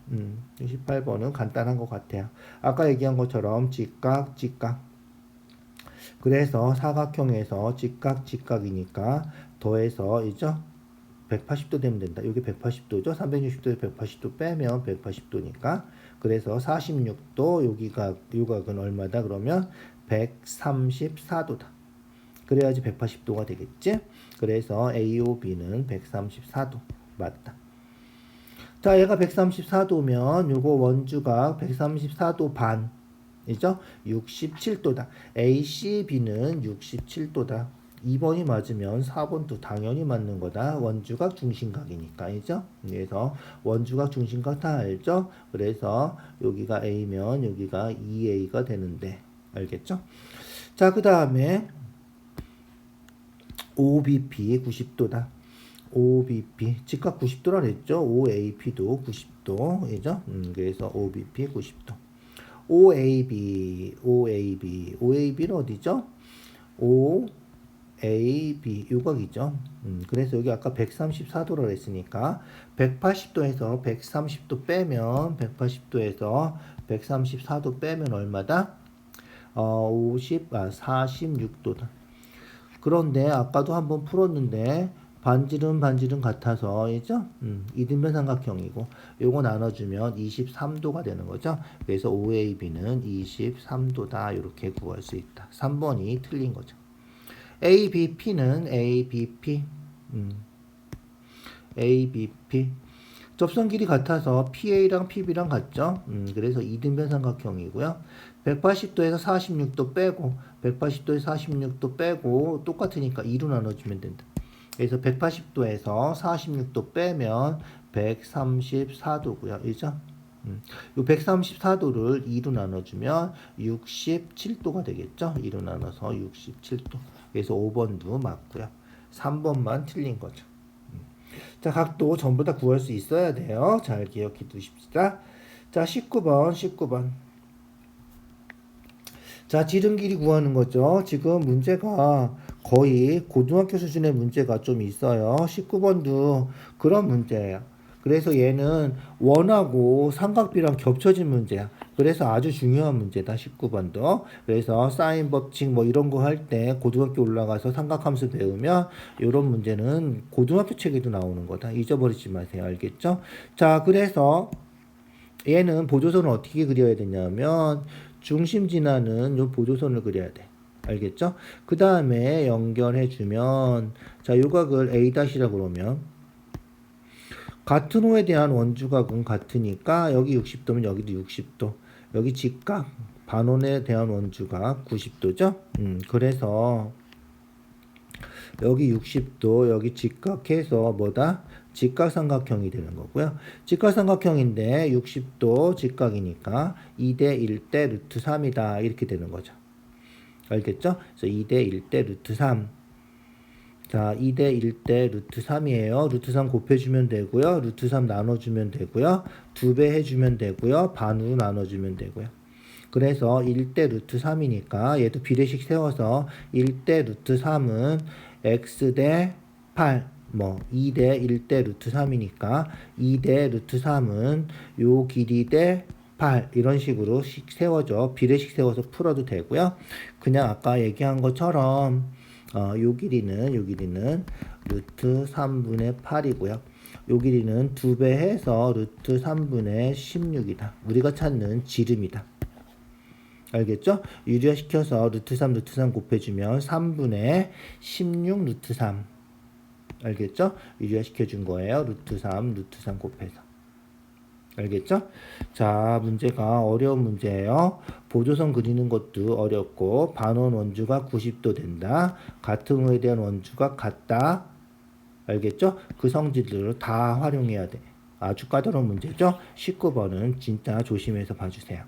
18번은 간단한 것 같아요. 아까 얘기한 것처럼 직각. 그래서 사각형에서 직각이니까 더해서 이죠? 180도 되면 된다. 여기 180도죠. 360도에 180도 빼면 180도니까. 그래서 46도 여기가 요각은 얼마다? 그러면 134도다. 그래야지 180도가 되겠지? 그래서 AOB는 134도. 맞다. 자, 얘가 134도면 요거 원주각 134도 반. 이죠? 67도다. ACB는 67도다. 2번이 맞으면 4번도 당연히 맞는 거다. 원주각 중심각이니까. 이죠? 그래서 원주각 중심각 다 알죠? 그래서 여기가 A면 여기가 2A가 되는데. 알겠죠? 자, 그 다음에 OBP 90도다. OBP 직각 90도라 그랬죠? OAP도 90도. 그죠? 그래서 OBP 90도. OAB는 어디죠? OAB 요각이죠. 그래서 여기 아까 134도라 했으니까 180도에서 130도 빼면 180도에서 134도 빼면 얼마다? 46도다. 그런데 아까도 한번 풀었는데 반지름 같아서 이죠? 이등변 삼각형이고 요거 나눠주면 23도가 되는 거죠. 그래서 OAB는 23도다. 이렇게 구할 수 있다. 3번이 틀린 거죠. ABP는 ABP 접선 길이 같아서 PA랑 PB랑 같죠? 그래서 이등변 삼각형이고요. 180도에서 46도 빼고 180도에서 46도 빼고 똑같으니까 2로 나눠주면 된다. 그래서 180도에서 46도 빼면 134도고요. 그죠? 이 134도를 2로 나눠주면 67도가 되겠죠? 2로 나눠서 67도. 그래서 5번도 맞고요. 3번만 틀린 거죠. 자, 각도 전부 다 구할 수 있어야 돼요. 잘 기억해 두십시다. 자, 19번. 자, 지름 길이 구하는 거죠. 지금 문제가 거의 고등학교 수준의 문제가 좀 있어요. 19번도 그런 문제예요. 그래서 얘는 원하고 삼각비랑 겹쳐진 문제야. 그래서 아주 중요한 문제다. 19번도. 그래서 사인 법칙 뭐 이런 거 할 때 고등학교 올라가서 삼각함수 배우면 이런 문제는 고등학교 책에도 나오는 거다. 잊어버리지 마세요. 알겠죠? 자, 그래서 얘는 보조선을 어떻게 그려야 되냐면 중심 지나는 요 보조선을 그려야 돼. 알겠죠? 그 다음에 연결해주면 자, 요 각을 A'라고 그러면 같은 호에 대한 원주각은 같으니까 여기 60도면 여기도 60도. 여기 직각 반원에 대한 원주각 90도죠? 그래서 여기 60도 여기 직각해서 뭐다? 직각삼각형이 되는 거고요. 직각삼각형인데 60도 직각이니까 2대 1대 루트 3이다. 이렇게 되는 거죠. 알겠죠? 그래서 2대 1대 루트 3. 자, 2대 1대 루트 3이에요. 루트 3 곱해주면 되고요. 루트 3 나눠주면 되고요. 2배 해주면 되고요. 반으로 나눠주면 되고요. 그래서 1대 루트 3이니까 얘도 비례식 세워서 1대 루트 3은 x대 8, 뭐 2대 1대 루트 3이니까 2대 루트 3은 요 길이 대 8 이런 식으로 세워져. 비례식 세워서 풀어도 되고요. 그냥 아까 얘기한 것처럼 요 길이는 루트 3분의 8이고요. 요 길이는 2배 해서 루트 3분의 16이다. 우리가 찾는 지름이다. 알겠죠? 유리화시켜서 루트 3 곱해주면 3분의 16 루트 3. 알겠죠? 유리화시켜준 거예요. 루트 3 곱해서. 알겠죠? 자, 문제가 어려운 문제예요. 보조선 그리는 것도 어렵고 반원 원주가 90도 된다. 같은 호에 대한 원주가 같다. 알겠죠? 그 성질들을 다 활용해야 돼. 아주 까다로운 문제죠? 19번은 진짜 조심해서 봐주세요.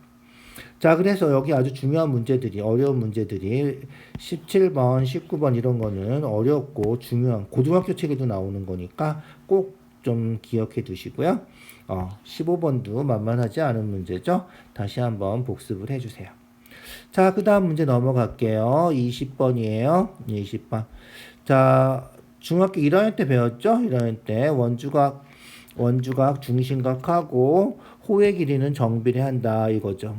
자, 그래서 여기 아주 중요한 문제들이, 어려운 문제들이 17번, 19번 이런 거는 어렵고 중요한 고등학교 책에도 나오는 거니까 꼭 좀 기억해 두시고요. 15번도 만만하지 않은 문제죠. 다시 한번 복습을 해주세요. 자, 그 다음 문제 넘어갈게요. 20번이에요. 20번. 자, 중학교 1학년 때 배웠죠? 1학년 때 원주각 중심각하고 호의 길이는 정비례한다 이거죠.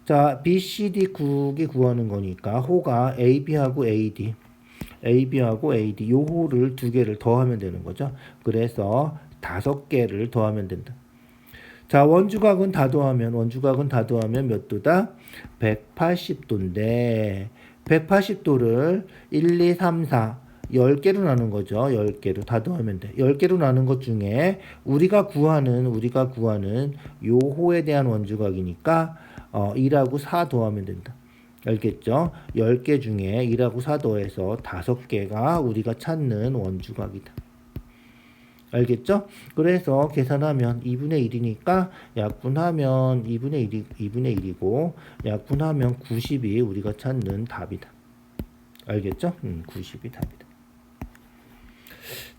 자, BCD 국이 구하는 거니까 호가 AB하고 AD 요 호를 두 개를 더하면 되는 거죠. 그래서 5개를 더하면 된다. 자, 원주각은 다 더하면 몇 도다? 180도인데 180도를 1, 2, 3, 4 10개로 나눈 거죠. 10개로 다 더하면 돼. 10개로 나눈 것 중에 우리가 구하는 요 호에 대한 원주각이니까 1하고 4 더하면 된다. 알겠죠? 10개 중에 1하고 4 더해서 5개가 우리가 찾는 원주각이다. 알겠죠? 그래서 계산하면 2분의 1이니까 약분하면 2분의 1이고 약분하면 90이 우리가 찾는 답이다. 알겠죠? 90이 답이다.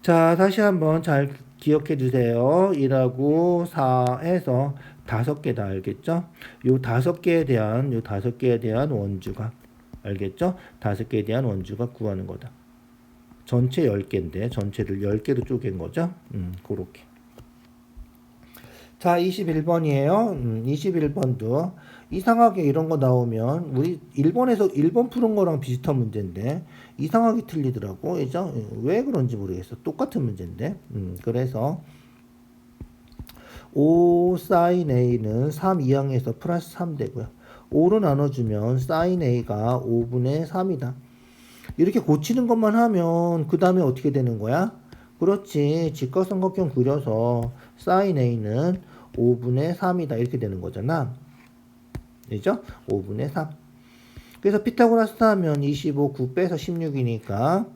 자, 다시 한번 잘 기억해 주세요. 1하고 4 해서 5개다. 알겠죠? 요 5개에 대한 원주각. 알겠죠? 5개에 대한 원주각 구하는 거다. 전체 10개인데 전체를 10개로 쪼갠 거죠. 그렇게. 자, 21번이에요. 21번도 이상하게 이런 거 나오면 우리 1번 푸는 거랑 비슷한 문제인데 이상하게 틀리더라고. 그죠? 왜 그런지 모르겠어. 똑같은 문제인데. 그래서 5 sin A는 3 이항에서 플러스 3 되고요. 5로 나눠주면 sin A가 5분의 3이다. 이렇게 고치는 것만 하면 그 다음에 어떻게 되는 거야? 그렇지. 직각삼각형 그려서 사인 A는 5분의 3이다. 이렇게 되는 거잖아. 그죠? 5분의 3. 그래서 피타고라스 하면 25, 9 빼서 16이니까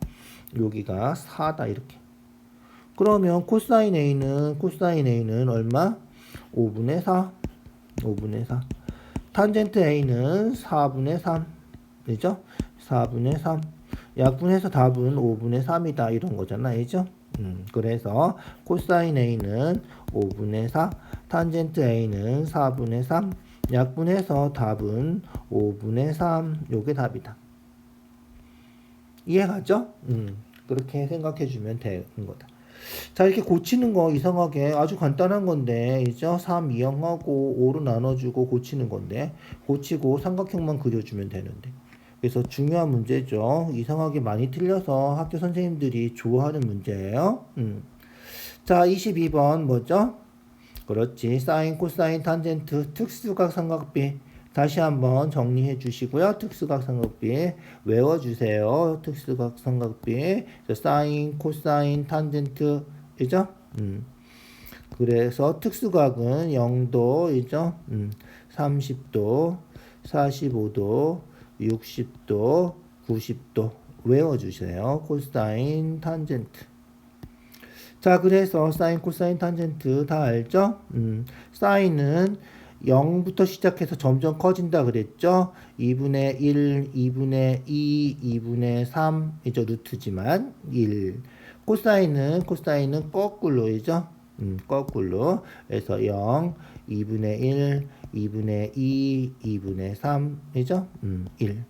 여기가 4다. 이렇게. 그러면 코사인 A는 얼마? 5분의 4. 5분의 4. 탄젠트 A는 4분의 3. 그죠? 4분의 3. 약분해서 답은 5분의 3이다. 이런 거잖아. 그죠? 그래서 코사인 A는 5분의 4. 탄젠트 A는 4분의 3. 약분해서 답은 5분의 3. 요게 답이다. 이해가죠? 그렇게 생각해 주면 되는 거다. 자, 이렇게 고치는 거 이상하게 아주 간단한 건데, 이죠? 3 이항하고 5로 나눠주고 고치는 건데, 고치고 삼각형만 그려주면 되는데. 그래서 중요한 문제죠. 이상하게 많이 틀려서 학교 선생님들이 좋아하는 문제예요. 자, 22번 뭐죠? 그렇지. 사인, 코사인, 탄젠트, 특수각 삼각비. 다시 한번 정리해 주시고요. 특수각 삼각비 외워주세요. 특수각 삼각비. 사인, 코사인, 탄젠트. 이죠? 그래서 특수각은 0도이죠? 30도, 45도, 60도, 90도 외워주세요. 코사인, 탄젠트. 자, 그래서 사인, 코사인, 탄젠트 다 알죠? 사인은 0부터 시작해서 점점 커진다 그랬죠? 2분의 1, 2분의 2, 2분의 3, 이죠? 루트지만 1. 코사인은 거꾸로이죠? 거꾸로. 그래서 0, 2분의 1, 2분의 2, 2분의 3, 이죠? 1.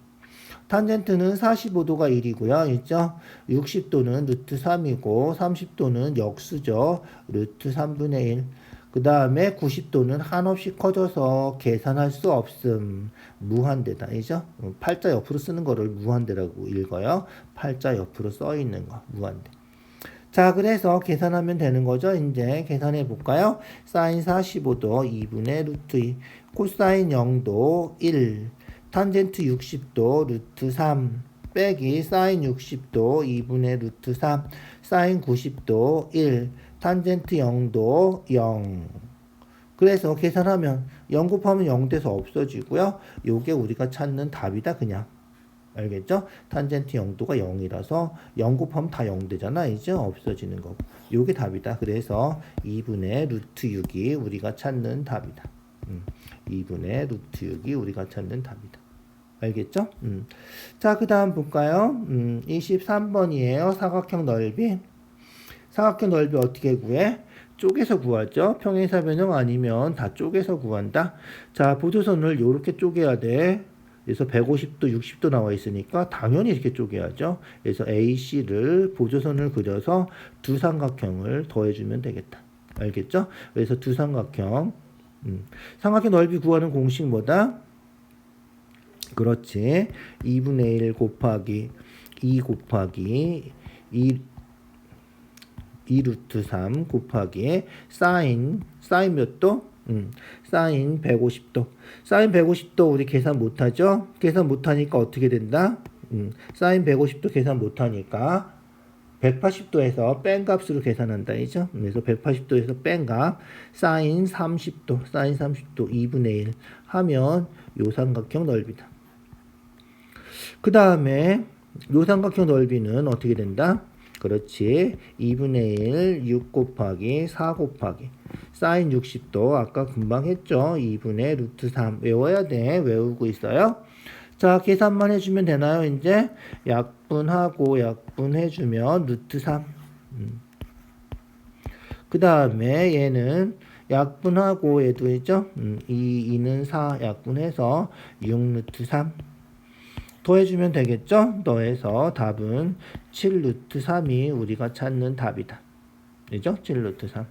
탄젠트는 45도가 1이고요. 있죠? 60도는 루트 3이고 30도는 역수죠. 루트 3분의 1. 그 다음에 90도는 한없이 커져서 계산할 수 없음. 무한대다. 이죠? 팔자 옆으로 쓰는 거를 무한대라고 읽어요. 팔자 옆으로 써 있는 거. 무한대. 자, 그래서 계산하면 되는 거죠. 이제 계산해 볼까요? 사인 45도 2분의 루트 2. 코사인 0도 1. 탄젠트 60도 루트 3 빼기 사인 60도 2분의 루트 3 사인 90도 1 탄젠트 0도 0. 그래서 계산하면 0 곱하면 0 돼서 없어지고요. 요게 우리가 찾는 답이다 그냥. 알겠죠? 탄젠트 0도가 0이라서 0 곱하면 다 0 되잖아. 이제 없어지는 거고. 요게 답이다. 그래서 2분의 루트 6이 우리가 찾는 답이다. 2분의 루트 6이 우리가 찾는 답이다. 알겠죠? 자, 그 다음 볼까요? 23번이에요. 사각형 넓이. 사각형 넓이 어떻게 구해? 쪼개서 구하죠. 평행사 변형 아니면 다 쪼개서 구한다. 자, 보조선을 이렇게 쪼개야 돼. 그래서 150도, 60도 나와 있으니까 당연히 이렇게 쪼개야죠. 그래서 AC를 보조선을 그려서 두 삼각형을 더해주면 되겠다. 알겠죠? 그래서 두 삼각형. 삼각형 넓이 구하는 공식 뭐다? 그렇지. 2분의 1 곱하기 2 곱하기 2 루트 3 곱하기 사인 몇 도? 사인 150도. 사인 150도 우리 계산 못하죠? 계산 못하니까 어떻게 된다? 사인 150도 계산 못하니까 180도에서 뺀 값으로 계산한다. 이죠? 그래서 180도에서 뺀 값 사인 30도 2분의 1 하면 요 삼각형 넓이다. 그 다음에 요 삼각형 넓이는 어떻게 된다? 그렇지. 2분의 1, 6 곱하기 4 곱하기 사인 60도 아까 금방 했죠. 2분의 루트 3 외워야 돼. 외우고 있어요. 자, 계산만 해주면 되나요? 이제 약분하고 약분해주면 루트 3. 그 다음에 얘는 약분하고 얘도 있죠. 2는 4 약분해서 6 루트 3. 더해주면 되겠죠? 더해서 답은 7 루트 3이 우리가 찾는 답이다. 그죠? 7 루트 3.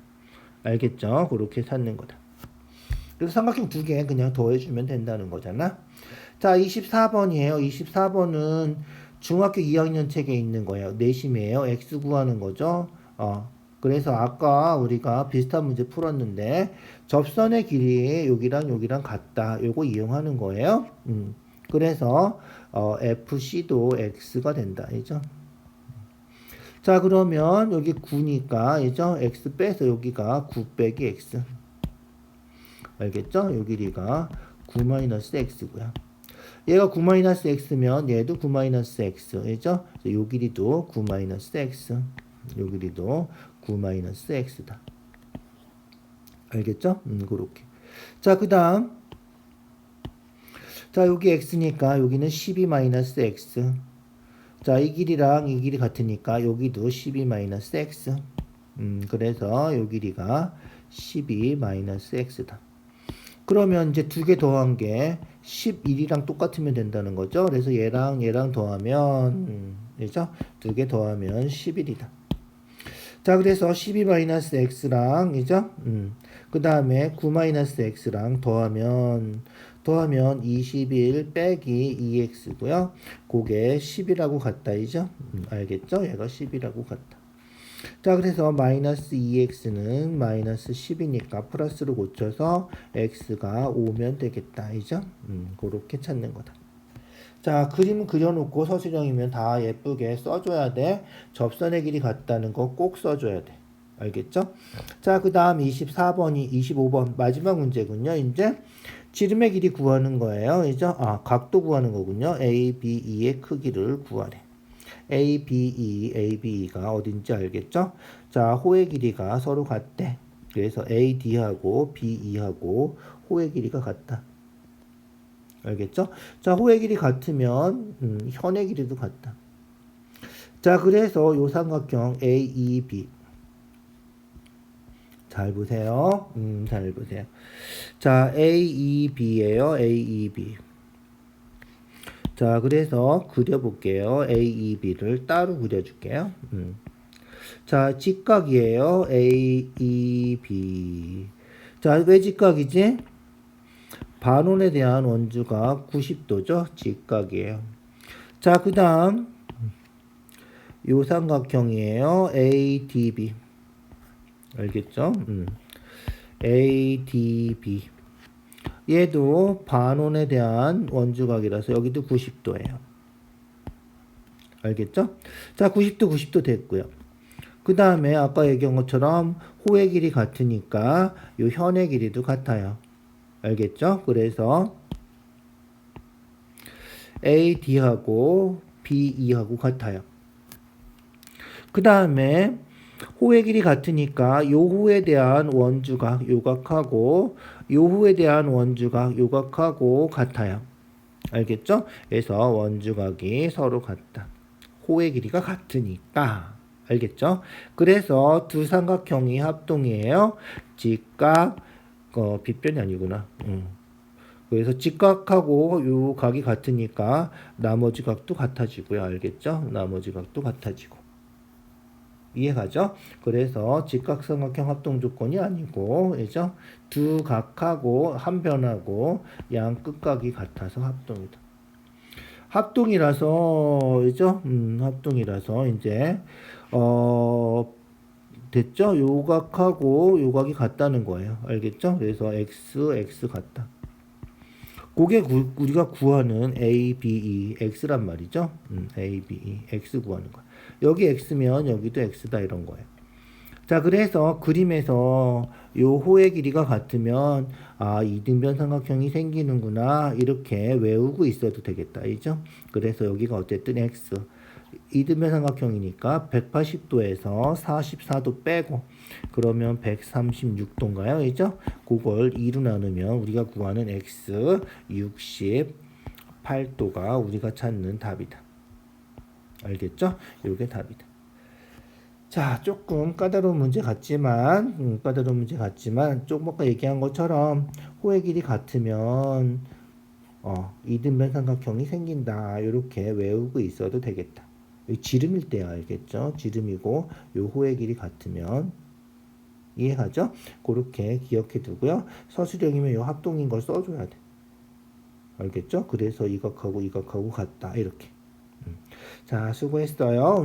알겠죠? 그렇게 찾는 거다. 그래서 삼각형 두 개 그냥 더해주면 된다는 거잖아. 자, 24번이에요. 24번은 중학교 2학년 책에 있는 거예요. 내심이에요. x 구하는 거죠. 그래서 아까 우리가 비슷한 문제 풀었는데 접선의 길이 여기랑 같다. 요거 이용하는 거예요. 그래서 FC도 X가 된다. 이죠? 자, 그러면 여기 9니까, 이죠? x 빼서 여기가 9 빼기 x. 알겠죠? 요 길이가 9 마이너스 x고요. 얘가 9 마이너스 x면 얘도 9 마이너스 x. 그죠? 요 길이도 9 마이너스 x. 요 길이도 9 마이너스 x다. 알겠죠? 그렇게. 자, 그 다음. 자, 여기 x니까 여기는 12 마이너스 x. 자, 이 길이랑 이 길이 같으니까 여기도 12 마이너스 x. 그래서 요 길이가 12 마이너스 x다. 그러면 이제 두 개 더한 게 11이랑 똑같으면 된다는 거죠. 그래서 얘랑 얘랑 더하면, 그죠? 두 개 더하면 11이다. 자, 그래서 12 마이너스 x랑, 그죠? 그 다음에 9 마이너스 x랑 더하면 21 빼기 2x고요. 그게 10이라고 같다, 이죠? 알겠죠? 얘가 10이라고 같다. 자, 그래서 마이너스 2x는 마이너스 10이니까 플러스로 고쳐서 x가 5면 되겠다, 이죠? 그렇게 찾는 거다. 자, 그림 그려놓고 서술형이면 다 예쁘게 써줘야 돼. 접선의 길이 같다는 거 꼭 써줘야 돼. 알겠죠? 자, 그 다음 25번 마지막 문제군요. 이제 지름의 길이 구하는 거예요. 그죠? 아, 각도 구하는 거군요. ABE의 크기를 구하래. ABE가 어딘지 알겠죠? 자, 호의 길이가 서로 같대. 그래서 AD하고 BE하고 호의 길이가 같다. 알겠죠? 자, 호의 길이 같으면 현의 길이도 같다. 자, 그래서 요 삼각형 AEB 잘 보세요. 잘 보세요. 자, AEB예요. AEB. 자, 그래서 그려볼게요. AEB를 따로 그려줄게요. 자, 직각이에요. AEB. 자, 왜 직각이지? 반원에 대한 원주가 90도죠. 직각이에요. 자, 그 다음 요 삼각형이에요. ADB. 알겠죠? ADB. 얘도 반원에 대한 원주각이라서 여기도 90도예요. 알겠죠? 자, 90도 됐고요. 그 다음에 아까 얘기한 것처럼 호의 길이 같으니까 요 현의 길이도 같아요. 알겠죠? 그래서 AD하고 BE하고 같아요. 그 다음에 호의 길이 같으니까 요 호에 대한 원주각 요각하고 요 호에 대한 원주각 요각하고 같아요. 알겠죠? 그래서 원주각이 서로 같다. 호의 길이가 같으니까. 알겠죠? 그래서 두 삼각형이 합동이에요. 직각, 빗변이 아니구나. 그래서 직각하고 요 각이 같으니까 나머지 각도 같아지고요. 알겠죠? 나머지 각도 같아지고. 이해가죠? 그래서 직각삼각형 합동 조건이 아니고, 그죠? 두 각하고 한 변하고 양 끝각이 같아서 합동이다. 합동이라서, 그죠? 합동이라서 이제 됐죠? 요 각하고 요 각이 같다는 거예요. 알겠죠? 그래서 x 같다. 그게 우리가 구하는 A, B, E, X란 말이죠. A, B, E, X 구하는 거야. 여기 X면 여기도 X다 이런 거예요. 자, 그래서 그림에서 요 호의 길이가 같으면 아, 이등변 삼각형이 생기는구나 이렇게 외우고 있어도 되겠다. 이죠? 그래서 여기가 어쨌든 X. 이등변 삼각형이니까 180도에서 44도 빼고 그러면 136도인가요? 그죠? 그걸 2로 나누면 우리가 구하는 X 68도가 우리가 찾는 답이다. 알겠죠? 이게 답이다. 자, 조금 까다로운 문제 같지만 조금 아까 얘기한 것처럼 호의 길이 같으면 이등변 삼각형이 생긴다. 이렇게 외우고 있어도 되겠다. 지름일 때야 알겠죠? 지름이고 요 호의 길이 같으면 이해하죠? 그렇게 기억해 두고요. 서술형이면 요 합동인 걸 써줘야 돼. 알겠죠? 그래서 이각하고 이각하고 같다 이렇게. 자, 수고했어요. 오늘